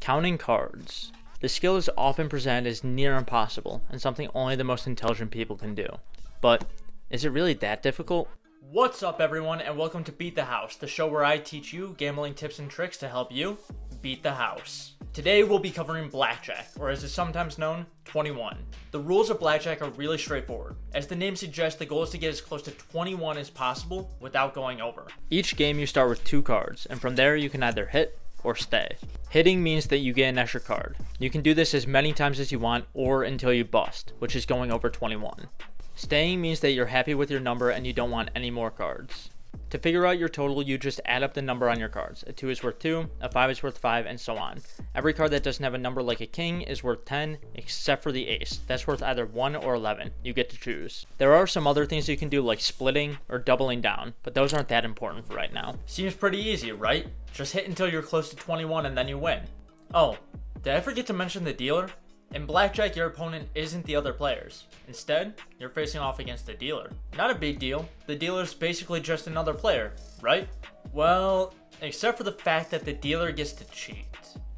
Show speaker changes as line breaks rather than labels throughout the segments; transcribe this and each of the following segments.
Counting cards. The skill is often presented as near impossible and something only the most intelligent people can do. But is it really that difficult? What's up everyone, and welcome to Beat the House, the show where I teach you gambling tips and tricks to help you beat the house. Today we'll be covering blackjack, or as it's sometimes known, 21. The rules of blackjack are really straightforward. As the name suggests, the goal is to get as close to 21 as possible without going over. Each game you start with 2 cards, and from there you can either hit or stay. Hitting means that you get an extra card. You can do this as many times as you want or until you bust, which is going over 21. Staying means that you're happy with your number and you don't want any more cards. To figure out your total, you just add up the number on your cards. A 2 is worth 2, a 5 is worth 5, and so on. Every card that doesn't have a number like a king is worth 10, except for the ace. That's worth either 1 or 11. You get to choose. There are some other things you can do like splitting or doubling down, but those aren't that important for right now. Seems pretty easy, right? Just hit until you're close to 21 and then you win. Oh, did I forget to mention the dealer? In blackjack, your opponent isn't the other players. Instead, you're facing off against the dealer. Not a big deal. The dealer's basically just another player, right? Well, except for the fact that the dealer gets to cheat.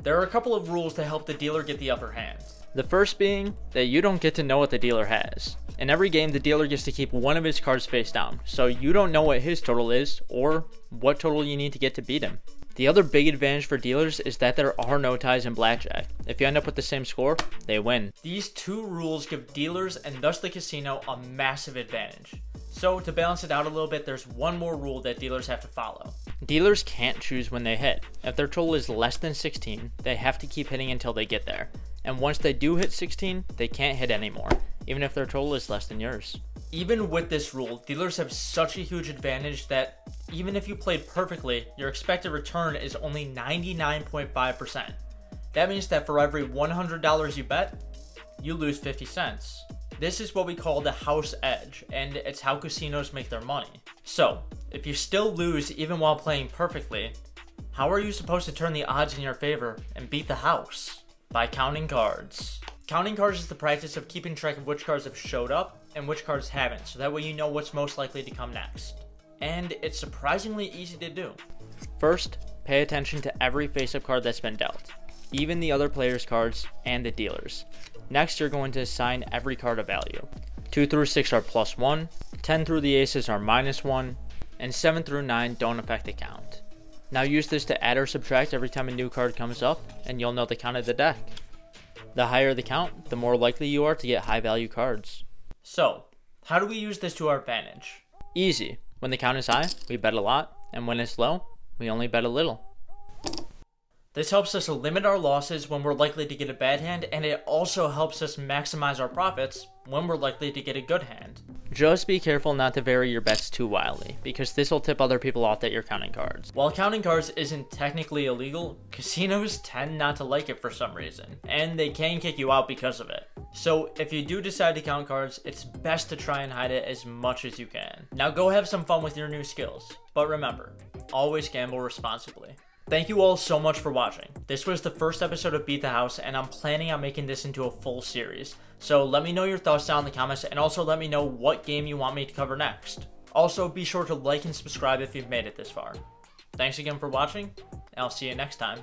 There are a couple of rules to help the dealer get the upper hand. The first being that you don't get to know what the dealer has. In every game, the dealer gets to keep one of his cards face down, so you don't know what his total is or what total you need to get to beat him. The other big advantage for dealers is that there are no ties in blackjack. If you end up with the same score, they win. These two rules give dealers and thus the casino a massive advantage. So to balance it out a little bit, there's one more rule that dealers have to follow. Dealers can't choose when they hit. If their total is less than 16, they have to keep hitting until they get there. And once they do hit 16, they can't hit anymore, even if their total is less than yours. Even with this rule, dealers have such a huge advantage that even if you played perfectly, your expected return is only 99.5%. That means that for every $100 you bet, you lose 50 cents. This is what we call the house edge, and it's how casinos make their money. So, if you still lose even while playing perfectly, how are you supposed to turn the odds in your favor and beat the house? By counting cards. Counting cards is the practice of keeping track of which cards have showed up and which cards haven't, so that way you know what's most likely to come next. And it's surprisingly easy to do. First, pay attention to every face-up card that's been dealt, even the other players' cards and the dealers. Next, you're going to assign every card a value. 2 through 6 are +1, 10 through the aces are -1, and 7 through 9 don't affect the count. Now use this to add or subtract every time a new card comes up, and you'll know the count of the deck. The higher the count, the more likely you are to get high value cards. So, how do we use this to our advantage? Easy. When the count is high, we bet a lot, and when it's low, we only bet a little. This helps us limit our losses when we're likely to get a bad hand, and it also helps us maximize our profits when we're likely to get a good hand. Just be careful not to vary your bets too wildly, because this will tip other people off that you're counting cards. While counting cards isn't technically illegal, casinos tend not to like it for some reason, and they can kick you out because of it. So if you do decide to count cards, it's best to try and hide it as much as you can. Now go have some fun with your new skills, but remember, always gamble responsibly. Thank you all so much for watching. This was the first episode of Beat the House, and I'm planning on making this into a full series. So let me know your thoughts down in the comments, and also let me know what game you want me to cover next. Also, be sure to like and subscribe if you've made it this far. Thanks again for watching, and I'll see you next time.